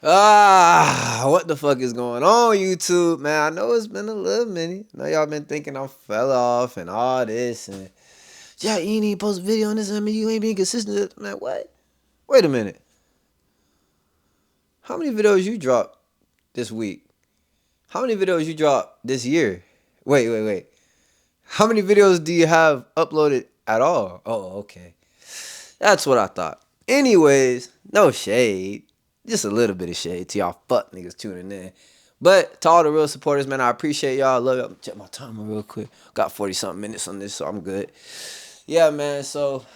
What the fuck is going on, YouTube, man? I know it's been a little minute. I know y'all been thinking I fell off and all this and yeah, you ain't even post a video on this. I mean, you ain't being consistent, man. What? Wait a minute. How many videos you dropped this week? How many videos you dropped this year? Wait. How many videos do you have uploaded at all? Oh, okay. That's what I thought. Anyways, no shade. Just a little bit of shade to y'all fuck niggas tuning in. But to all the real supporters, man, I appreciate y'all. Love y'all. Check my timer real quick. Got 40 something minutes on this, so I'm good. Yeah, man. So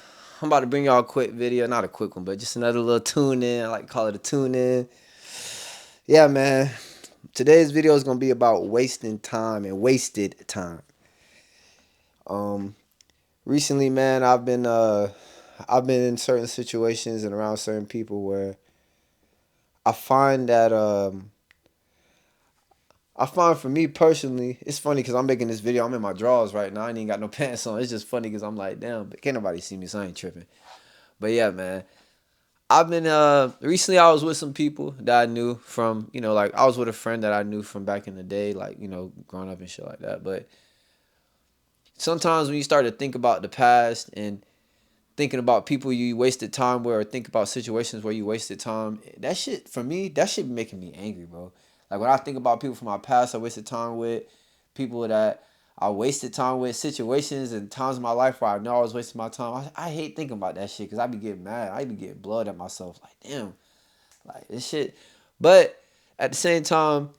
I'm about to bring y'all a quick video. Not a quick one, but just another little tune in. I like to call it a tune in. Yeah, man. Today's video is gonna be about wasting time and wasted time. Um, Recently, man, I've been in certain situations and around certain people where I find for me personally, it's funny because I'm making this video. I'm in my drawers right now. I ain't even got no pants on. It's just funny because I'm like, damn, but can't nobody see me, so I ain't tripping. But yeah, man, I've been recently. I was with some people that I knew from, like I was with a friend that I knew from back in the day, like growing up and shit like that. But sometimes when you start to think about the past and thinking about people you wasted time with, or think about situations where you wasted time, that shit for me, that shit be making me angry, bro. Like when I think about people from my past I wasted time with, people that I wasted time with, situations and times in my life where I know I was wasting my time, I hate thinking about that shit because I be getting mad. I be getting blood at myself. Like, damn, like this shit. But at the same time,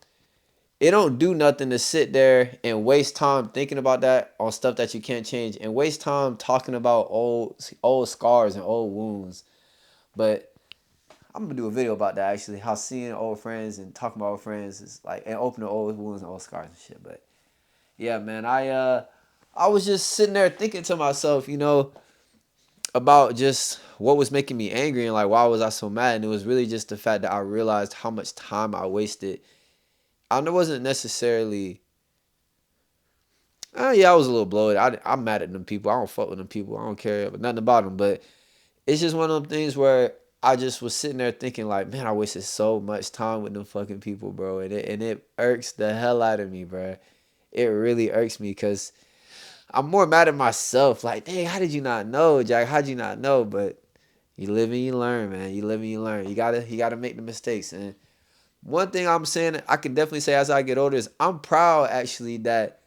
it don't do nothing to sit there and waste time thinking about that on stuff that you can't change, and waste time talking about old scars and old wounds. But I'm gonna do a video about that, actually, how seeing old friends and talking about old friends is like, and opening old wounds and old scars and shit. But yeah, man, I was just sitting there thinking to myself, about just what was making me angry and like why was I so mad, and it was really just the fact that I realized how much time I wasted. I wasn't necessarily. Yeah, I was a little bloated. I'm mad at them people. I don't fuck with them people. I don't care nothing about them. But it's just one of them things where I just was sitting there thinking like, man, I wasted so much time with them fucking people, bro. And it irks the hell out of me, bro. It really irks me because I'm more mad at myself. Like, dang, how did you not know, Jack? How'd you not know? But you live and you learn, man. You live and you learn. You gotta make the mistakes. And one thing I'm saying, I can definitely say as I get older, is I'm proud actually that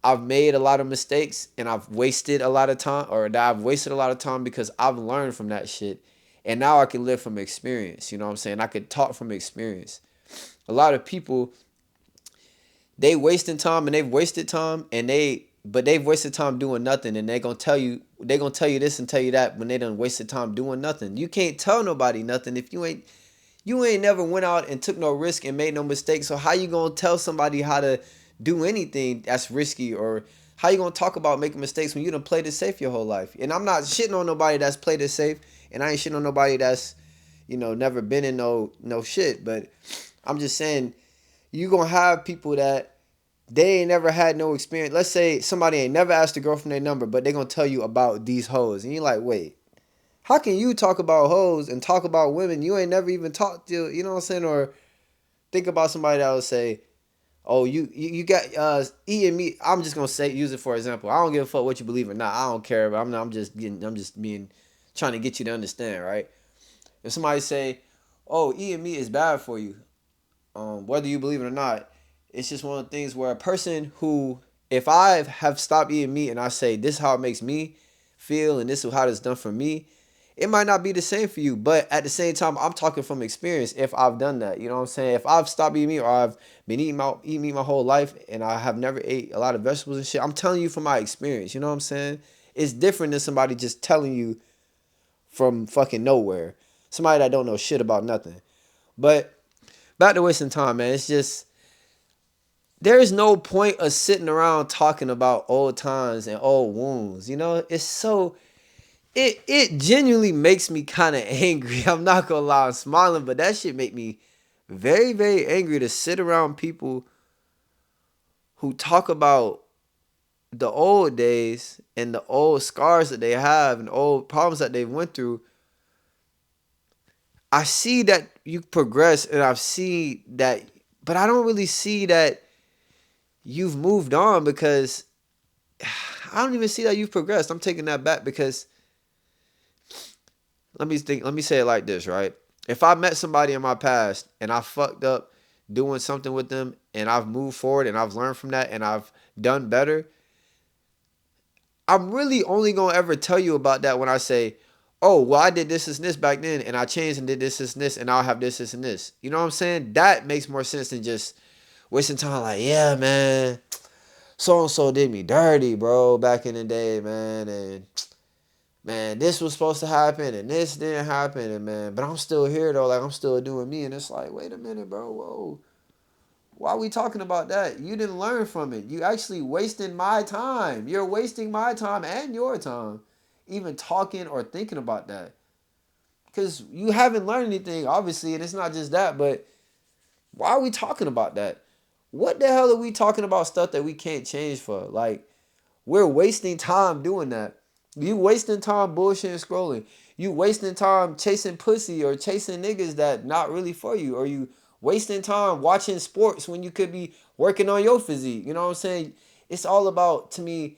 I've made a lot of mistakes and I've wasted a lot of time, or that I've wasted a lot of time because I've learned from that shit. And now I can live from experience. You know what I'm saying? I could talk from experience. A lot of people, they wasting time and they've wasted time, but they've wasted time doing nothing, and they gonna tell you this and tell you that when they done wasted time doing nothing. You can't tell nobody nothing if you ain't never went out and took no risk and made no mistakes. So how you gonna tell somebody how to do anything that's risky, or how you gonna talk about making mistakes when you done played it safe your whole life? And I'm not shitting on nobody that's played it safe, and I ain't shitting on nobody that's never been in no shit. But I'm just saying you gonna have people that they ain't never had no experience. Let's say somebody ain't never asked a girl from their number, but they gonna tell you about these hoes, and you're like, wait, how can you talk about hoes and talk about women you ain't never even talked to? You know what I'm saying? Or think about somebody that would say, "Oh, you got E and me." I'm just gonna say use it for example. I don't give a fuck what you believe or not. I don't care. But I'm just being trying to get you to understand, right? If somebody say, "Oh, E and me is bad for you," whether you believe it or not, it's just one of the things where a person who, if I have stopped eating meat and I say this is how it makes me feel and this is how it's done for me, it might not be the same for you. But at the same time, I'm talking from experience. If I've done that, you know what I'm saying? If I've stopped eating meat, or I've been eating meat my whole life and I have never ate a lot of vegetables and shit, I'm telling you from my experience. You know what I'm saying? It's different than somebody just telling you from fucking nowhere. Somebody that don't know shit about nothing. But back to wasting time, man. It's just there is no point of sitting around talking about old times and old wounds. It's so it genuinely makes me kind of angry. I'm not gonna lie, I'm smiling, but that shit make me very, very angry to sit around people who talk about the old days and the old scars that they have and old problems that they went through. I see that you progress, and I've seen that, but I don't really see that you've moved on, because I don't even see that you've progressed. I'm taking that back, because let me say it like this, right? If I met somebody in my past and I fucked up doing something with them, and I've moved forward and I've learned from that and I've done better, I'm really only gonna ever tell you about that when I say, oh, well, I did this and this back then, and I changed and did this and this, and I'll have this and this. You know what I'm saying? That makes more sense than just wasting time. Like, yeah, man, so and so did me dirty, bro, back in the day, man, and man, this was supposed to happen and this didn't happen, and man, but I'm still here though, like I'm still doing me, and it's like, wait a minute, bro, whoa. Why are we talking about that? You didn't learn from it. You actually wasting my time. You're wasting my time and your time even talking or thinking about that. Because you haven't learned anything, obviously, and it's not just that, but why are we talking about that? What the hell are we talking about stuff that we can't change for? Like, we're wasting time doing that. You wasting time bullshitting scrolling. You wasting time chasing pussy or chasing niggas that not really for you. Or you wasting time watching sports when you could be working on your physique. You know what I'm saying? It's all about, to me,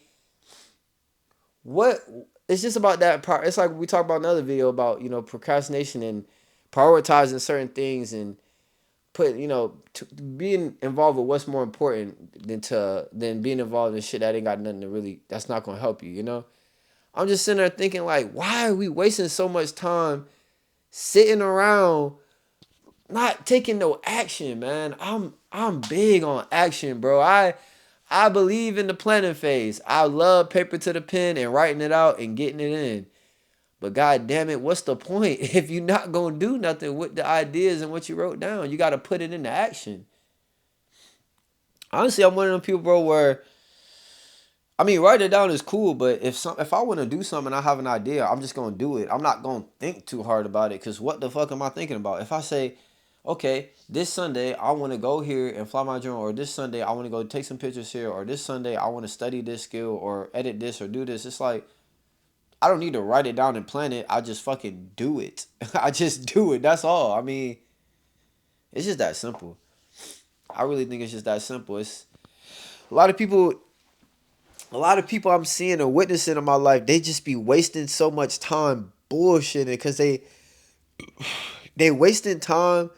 what it's just about that part. It's like we talked about another video about, procrastination and prioritizing certain things, and being involved with what's more important than being involved in shit that ain't got nothing to really, that's not gonna help you. I'm just sitting there thinking, like, why are we wasting so much time sitting around not taking no action, man? I'm big on action, bro. I believe in the planning phase. I love paper to the pen and writing it out and getting it in. But god damn it, what's the point if you're not gonna do nothing with the ideas and what you wrote down? You gotta put it into action. Honestly, I'm one of them people, bro, where I mean, writing it down is cool, but if I want to do something and I have an idea, I'm just gonna do it. I'm not gonna think too hard about it, because what the fuck am I thinking about? If I say, okay, this Sunday I want to go here and fly my drone, or this Sunday I want to go take some pictures here, or this Sunday I want to study this skill or edit this or do this, it's like I don't need to write it down and plan it. I just fucking do it. I just do it. That's all. I mean, it's just that simple. I really think it's just that simple. It's a lot of people a lot of people I'm seeing or witnessing in my life, they just be wasting so much time bullshitting, because they wasting time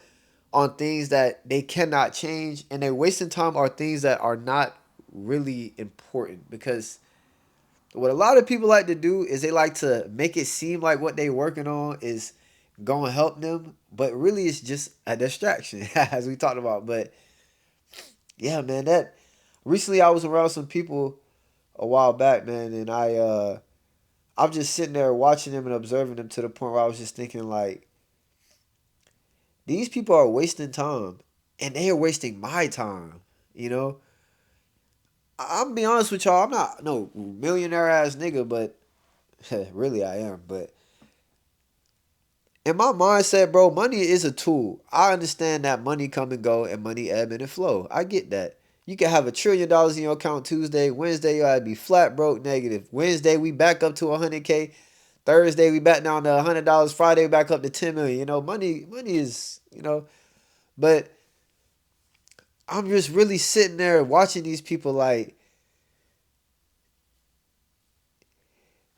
on things that they cannot change, and they wasting time on things that are not really important. Because what a lot of people like to do is they like to make it seem like what they working on is gonna help them, but really it's just a distraction, as we talked about. But yeah, man, that recently I was around some people a while back, man, and I'm just sitting there watching them and observing them, to the point where I was just thinking, like, these people are wasting time, and they are wasting my time. You know, I'm gonna be honest with y'all. I'm not no millionaire ass nigga, but really I am. But in my mindset, bro, money is a tool. I understand that money come and go, and money ebb and flow. I get that. You can have $1 trillion in your account Tuesday. Wednesday, you gotta be flat broke negative. Wednesday, we back up to 100K. Thursday, we back down to $100. Friday, we back up to 10 million. Money is, but I'm just really sitting there watching these people like,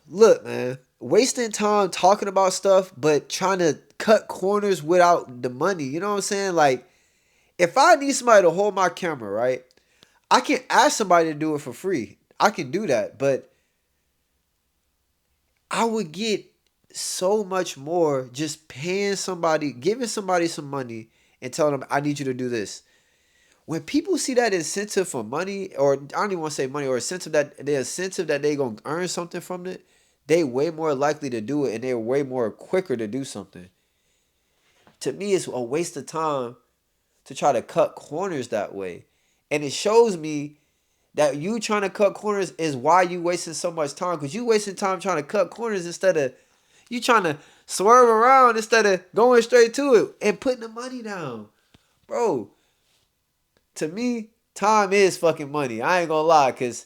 look, man, wasting time talking about stuff, but trying to cut corners without the money. You know what I'm saying? Like, if I need somebody to hold my camera, right? I can ask somebody to do it for free. I can do that, but I would get so much more just paying somebody, giving somebody some money and telling them, I need you to do this. When people see that incentive for money, or I don't even want to say money, or incentive that they gonna earn something from it, they way more likely to do it, and they're way more quicker to do something. To me, it's a waste of time to try to cut corners that way. And it shows me that you trying to cut corners is why you wasting so much time. Because you wasting time trying to cut corners instead of you trying to swerve around, instead of going straight to it and putting the money down. Bro, to me, time is fucking money. I ain't gonna lie. Because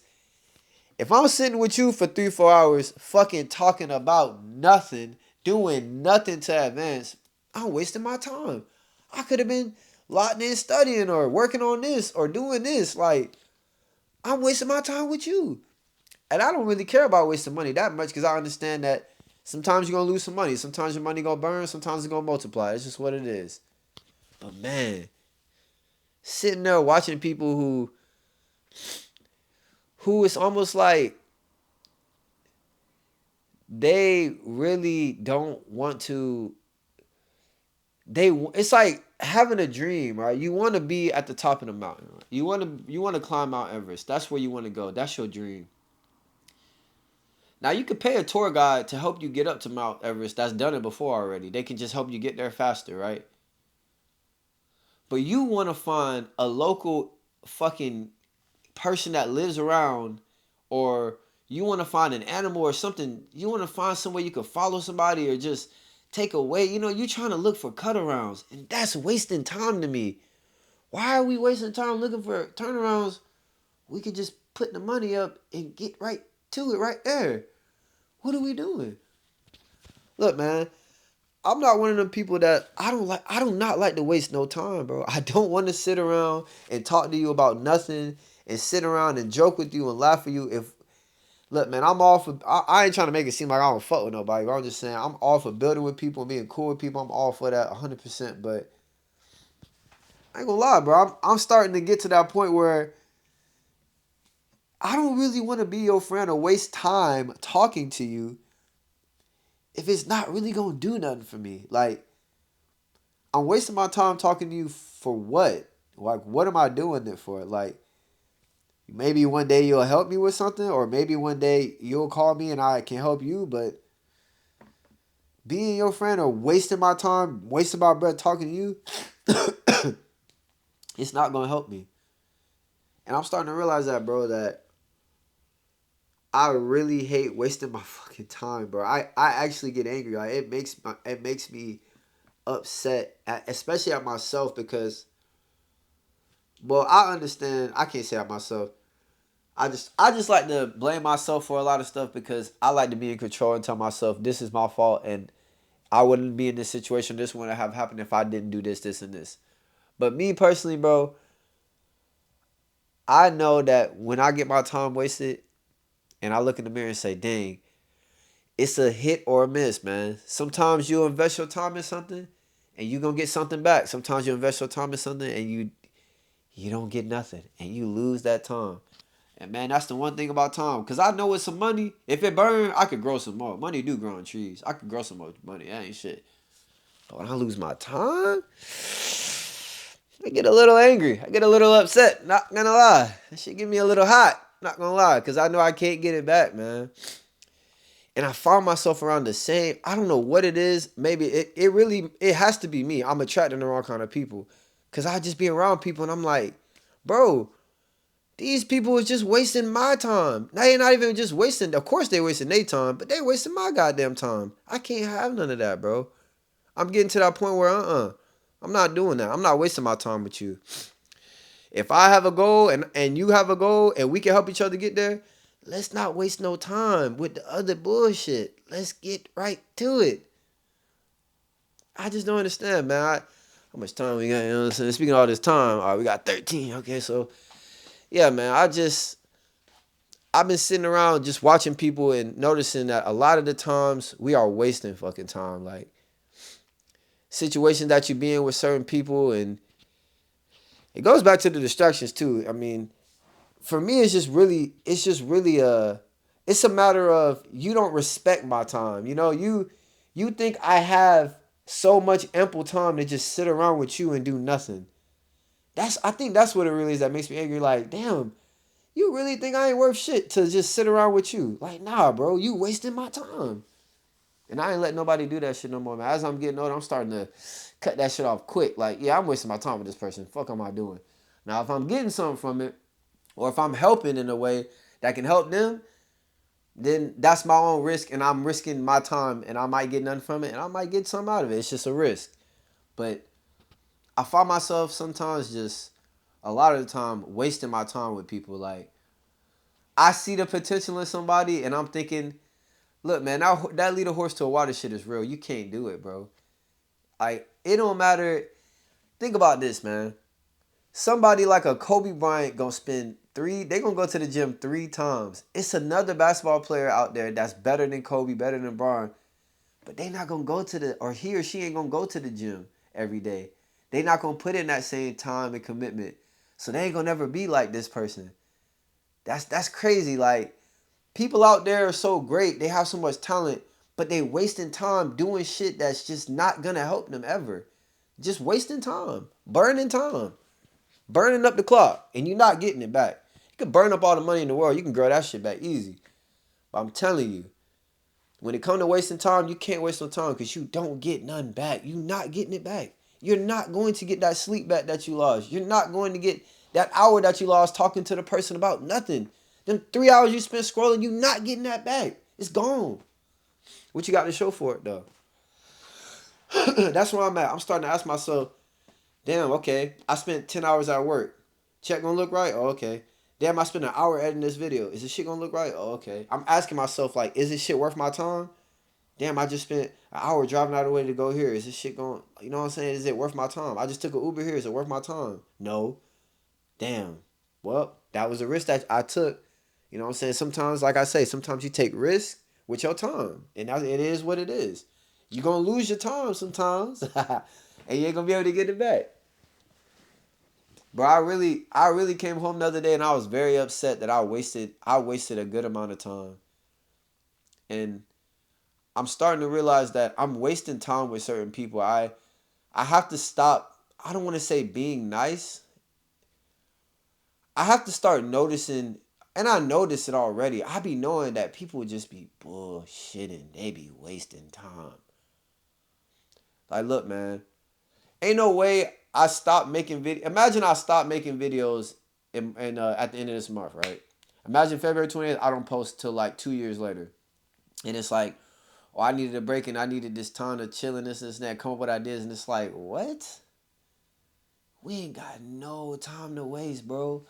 if I'm sitting with you for 3, 4 hours fucking talking about nothing, doing nothing to advance, I'm wasting my time. I could have been locked in studying or working on this or doing this. Like, I'm wasting my time with you. And I don't really care about wasting money that much because I understand that sometimes you're gonna lose some money. Sometimes your money gonna burn, sometimes it's gonna multiply. It's just what it is. But man, sitting there watching people who it's almost like they really don't want to it's like having a dream, right? You want to be at the top of the mountain, right? You want to climb Mount Everest. That's where you want to go. That's your dream. Now you could pay a tour guide to help you get up to Mount Everest. That's done it before already. They can just help you get there faster, right? But you want to find a local fucking person that lives around, or you want to find an animal or something. You want to find somewhere you could follow somebody or just take away. You trying to look for cut-arounds, and that's wasting time to me. Why are we wasting time looking for turnarounds? We could just put the money up and get right to it right there. What are we doing? Look, man, I'm not one of them people that I do not like to waste no time, bro. I don't want to sit around and talk to you about nothing and sit around and joke with you and laugh at you. If Look, man, I'm all for I ain't trying to make it seem like I don't fuck with nobody, but I'm just saying I'm all for building with people and being cool with people. I'm all for that 100%, but I ain't gonna lie, bro. I'm starting to get to that point where I don't really want to be your friend or waste time talking to you if it's not really gonna do nothing for me. Like, I'm wasting my time talking to you for what? Like, what am I doing it for? Like, maybe one day you'll help me with something, or maybe one day you'll call me and I can help you, but being your friend or wasting my time, wasting my breath talking to you, it's not gonna help me. And I'm starting to realize that, bro, that I really hate wasting my fucking time, bro. I actually get angry. Like, it makes me upset, especially at myself because, well, I understand. I can't say at myself. I just like to blame myself for a lot of stuff because I like to be in control and tell myself this is my fault and I wouldn't be in this situation. This wouldn't have happened if I didn't do this, this, and this. But me personally, bro, I know that when I get my time wasted and I look in the mirror and say, dang, it's a hit or a miss, man. Sometimes you invest your time in something and you're gonna get something back. Sometimes you invest your time in something and you don't get nothing and you lose that time. And man, that's the one thing about time. Cause I know with some money, if it burn, I could grow some more. Money do grow on trees. I could grow some more money. That ain't shit. But when I lose my time, I get a little angry. I get a little upset. Not gonna lie. That shit get me a little hot. Not gonna lie. Cause I know I can't get it back, man. And I find myself around the same. I don't know what it is. Maybe it really it has to be me. I'm attracting the wrong kind of people. Cause I just be around people and I'm like, bro, these people is just wasting my time. They not even just wasting. Of course they wasting their time, but they wasting my goddamn time. I can't have none of that, bro. I'm getting to that point where I'm not doing that. I'm not wasting my time with you. If I have a goal and you have a goal and we can help each other get there, let's not waste no time with the other bullshit. Let's get right to it. I just don't understand, man. How much time we got? You know what I'm saying? Speaking of all this time, all right, we got 13. Okay, so yeah, man. I've been sitting around just watching people and noticing that a lot of the times we are wasting fucking time. Like, situations that you be in with certain people, and it goes back to the distractions too. I mean, for me, it's a matter of you don't respect my time. You think I have so much ample time to just sit around with you and do nothing. I think that's what it really is that makes me angry. Like, damn, you really think I ain't worth shit to just sit around with you? Like, nah, bro, you wasting my time. And I ain't letting nobody do that shit no more, man. As I'm getting older, I'm starting to cut that shit off quick. Like, yeah, I'm wasting my time with this person. Fuck am I doing? Now, if I'm getting something from it, or if I'm helping in a way that can help them, then that's my own risk, and I'm risking my time, and I might get nothing from it, and I might get something out of it. It's just a risk. But I find myself sometimes just a lot of the time wasting my time with people. Like, I see the potential in somebody, and I'm thinking, look, man, that lead a horse to a water shit is real. You can't do it, bro. Like, it don't matter. Think about this, man. Somebody like a Kobe Bryant gonna spend they gonna go to the gym 3 times. It's another basketball player out there that's better than Kobe, better than Bron, but they not gonna go to or he or she ain't gonna go to the gym every day. They not gonna put in that same time and commitment. So they ain't gonna never be like this person. That's crazy. Like, people out there are so great, they have so much talent, but they wasting time doing shit that's just not gonna help them ever. Just wasting time, burning up the clock, and you're not getting it back. You can burn up all the money in the world, you can grow that shit back easy. But I'm telling you, when it comes to wasting time, you can't waste no time because you don't get none back. You're not getting it back. You're not going to get that sleep back that you lost. You're not going to get that hour that you lost talking to the person about nothing. Them 3 hours you spent scrolling, you're not getting that back. It's gone. What you got to show for it, though? That's where I'm at. I'm starting to ask myself, damn, okay, I spent 10 hours at work. Check gonna look right? Oh, okay. Damn, I spent an hour editing this video. Is this shit gonna look right? Oh, okay. I'm asking myself, like, is this shit worth my time? Damn, I just spent an hour driving out of the way to go here. Is this shit going, you know what I'm saying? Is it worth my time? I just took an Uber here. Is it worth my time? No. Damn. Well, that was a risk that I took. You know what I'm saying? Sometimes, like I say, sometimes you take risks with your time. And it is what it is. You're going to lose your time sometimes. And you ain't going to be able to get it back. Bro, I really came home the other day and I was very upset that I wasted a good amount of time. And I'm starting to realize that I'm wasting time with certain people. I have to stop. I don't want to say being nice. I have to start noticing, and I notice it already. I be knowing that people just be bullshitting. They be wasting time. Like, look, man, ain't no way I stopped making video. Imagine I stopped making videos at the end of this month, right? Imagine February 20th, I don't post till like 2 years later. And it's like, oh, I needed a break and I needed this time to chill and this and that, come up with ideas. And it's like, what? We ain't got no time to waste, bro.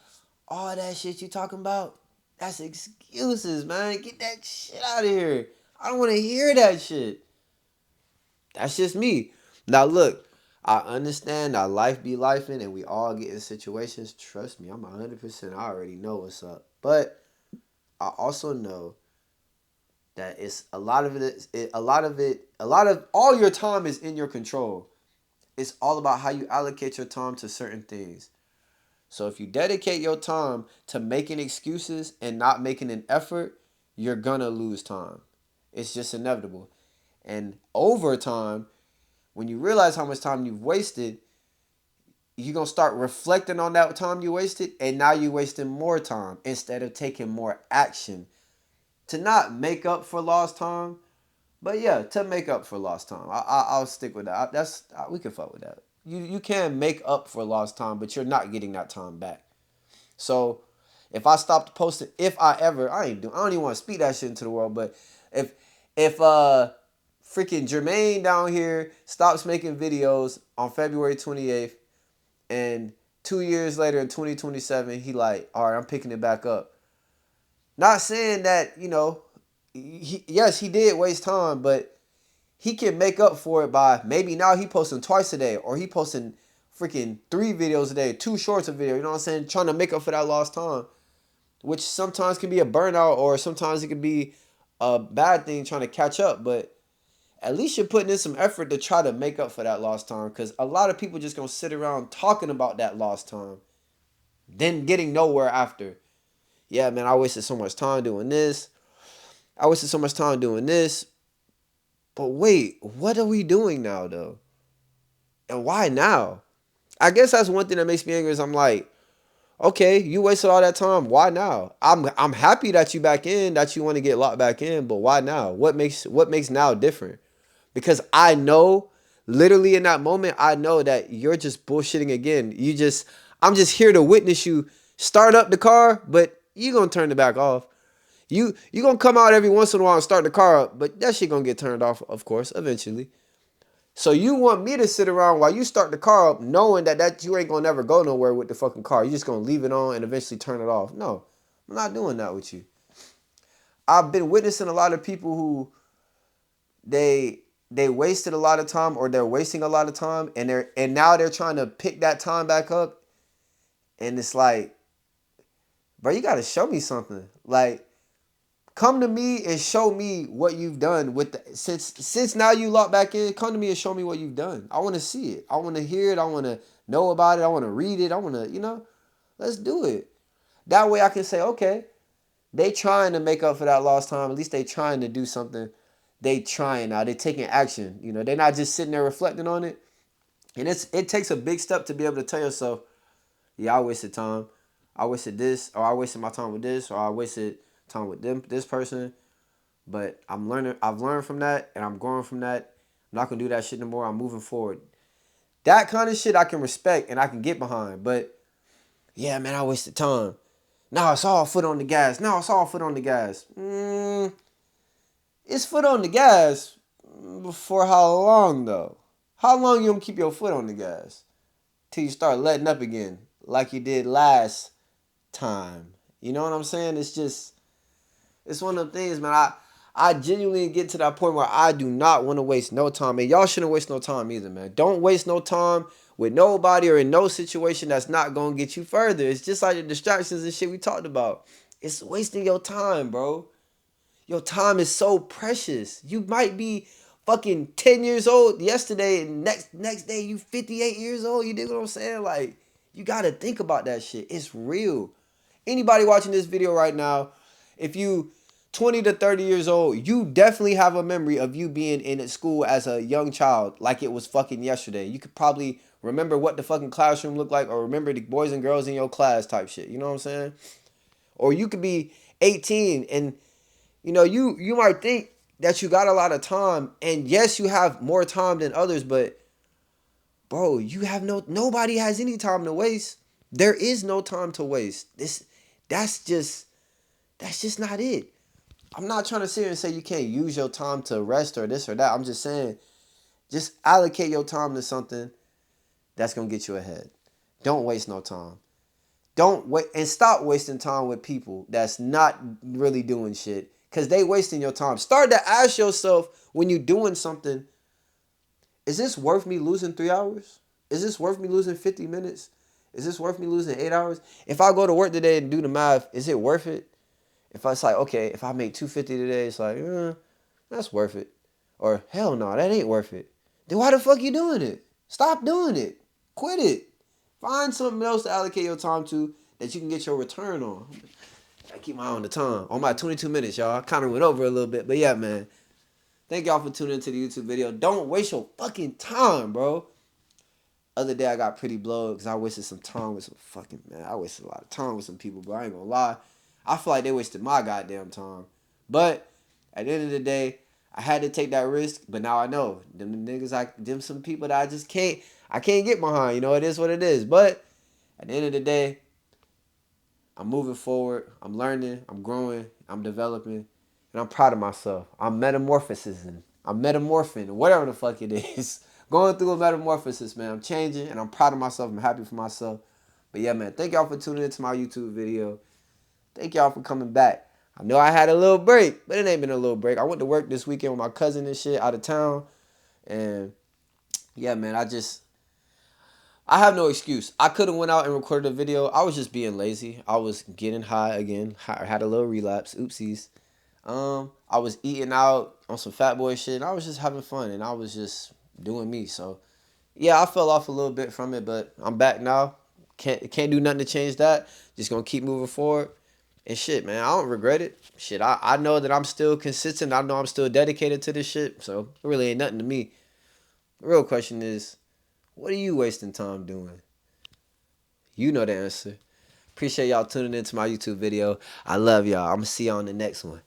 All that shit you talking about, that's excuses, man. Get that shit out of here. I don't want to hear that shit. That's just me. Now, look, I understand that life be lifing and we all get in situations. Trust me, I'm 100%. I already know what's up. But I also know that it's a lot of all your time is in your control. It's all about how you allocate your time to certain things. So if you dedicate your time to making excuses and not making an effort, you're gonna lose time. It's just inevitable. And over time, when you realize how much time you've wasted, you're gonna start reflecting on that time you wasted, and now you're wasting more time instead of taking more action to not make up for lost time, but yeah, to make up for lost time. I'll stick with that. We can fuck with that. You can make up for lost time, but you're not getting that time back. So if I stopped posting, I don't even want to speak that shit into the world, but if freaking Jermaine down here stops making videos on February 28th, and 2 years later in 2027, he like, all right, I'm picking it back up. Not saying that, yes, he did waste time, but he can make up for it by maybe now he posting twice a day, or he posting freaking 3 videos a day, 2 shorts a video, you know what I'm saying? Trying to make up for that lost time, which sometimes can be a burnout, or sometimes it can be a bad thing trying to catch up, but at least you're putting in some effort to try to make up for that lost time, because a lot of people just gonna sit around talking about that lost time, then getting nowhere after. Yeah, man, I wasted so much time doing this. I wasted so much time doing this. But wait, what are we doing now, though? And why now? I guess that's one thing that makes me angry is I'm like, okay, you wasted all that time. Why now? I'm happy that you back in, that you want to get locked back in, but why now? What makes now different? Because I know, literally in that moment, I know that you're just bullshitting again. I'm just here to witness you start up the car, but you gonna turn it back off. You gonna come out every once in a while and start the car up, but that shit gonna get turned off, of course, eventually. So you want me to sit around while you start the car up, knowing that you ain't gonna never go nowhere with the fucking car. You're just gonna leave it on and eventually turn it off. No, I'm not doing that with you. I've been witnessing a lot of people who they they wasted a lot of time, or they're wasting a lot of time, and now they're trying to pick that time back up, and it's like, bro, you gotta show me something. Like, come to me and show me what you've done with the since now you locked back in. Come to me and show me what you've done. I want to see it. I want to hear it. I want to know about it. I want to read it. I want to, let's do it. That way I can say, okay, they trying to make up for that lost time. At least they trying to do something. They trying now. They taking action. They're not just sitting there reflecting on it. And it takes a big step to be able to tell yourself, yeah, I wasted time. I wasted this, or I wasted my time with this, or I wasted time with this person. But I'm learning. I've learned from that, and I'm growing from that. I'm not gonna do that shit no more. I'm moving forward. That kind of shit I can respect and I can get behind. But yeah, man, I wasted time. Now it's all foot on the gas. Now it's all foot on the gas. It's foot on the gas. For how long though? How long you gonna keep your foot on the gas? Till you start letting up again, like you did last time. You know what I'm saying? It's one of them things, man. I genuinely get to that point where I do not want to waste no time. And y'all shouldn't waste no time either, man. Don't waste no time with nobody or in no situation that's not going to get you further. It's just like the distractions and shit we talked about. It's wasting your time, bro. Your time is so precious. You might be fucking 10 years old yesterday, and next day you 58 years old. You dig what I'm saying? Like, you got to think about that shit. It's real. Anybody watching this video right now, if you 20 to 30 years old, you definitely have a memory of you being in school as a young child like it was fucking yesterday. You could probably remember what the fucking classroom looked like, or remember the boys and girls in your class type shit. You know what I'm saying? Or you could be 18 and you might think that you got a lot of time, and yes, you have more time than others, but bro, you have nobody has any time to waste. There is no time to waste. That's just not it. I'm not trying to sit here and say you can't use your time to rest or this or that. I'm just saying, just allocate your time to something that's gonna get you ahead. Don't waste no time. Don't wait, and stop wasting time with people that's not really doing shit, because they wasting your time. Start to ask yourself when you're doing something, is this worth me losing 3 hours? Is this worth me losing 50 minutes? Is this worth me losing 8 hours? If I go to work today and do the math, is it worth it? If it's like, okay, if I make $250 today, it's like, that's worth it. Or hell no, that ain't worth it. Then why the fuck you doing it? Stop doing it. Quit it. Find something else to allocate your time to that you can get your return on. I keep my eye on the time. On my 22 minutes, y'all. I kind of went over a little bit, but yeah, man. Thank y'all for tuning into the YouTube video. Don't waste your fucking time, bro. Other day I got pretty blowed because I wasted some time with some fucking, man. I wasted a lot of time with some people, bro. I ain't gonna lie. I feel like they wasted my goddamn time. But at the end of the day, I had to take that risk. But now I know them some people that I can't get behind. It is what it is. But at the end of the day, I'm moving forward. I'm learning. I'm growing. I'm developing. And I'm proud of myself. I'm metamorphosing. I'm metamorphing. Whatever the fuck it is. Going through a metamorphosis, man. I'm changing. And I'm proud of myself. I'm happy for myself. But yeah, man. Thank y'all for tuning into my YouTube video. Thank y'all for coming back. I know I had a little break, but it ain't been a little break. I went to work this weekend with my cousin and shit out of town. And yeah, man, I have no excuse. I could have went out and recorded a video. I was just being lazy. I was getting high again. I had a little relapse. Oopsies. I was eating out on some fat boy shit. And I was just having fun, and I was just doing me. So yeah, I fell off a little bit from it, but I'm back now. Can't do nothing to change that. Just gonna keep moving forward. And shit, man, I don't regret it. Shit, I know that I'm still consistent. I know I'm still dedicated to this shit. So it really ain't nothing to me. The real question is, what are you wasting time doing? You know the answer. Appreciate y'all tuning into my YouTube video. I love y'all. I'm going to see y'all on the next one.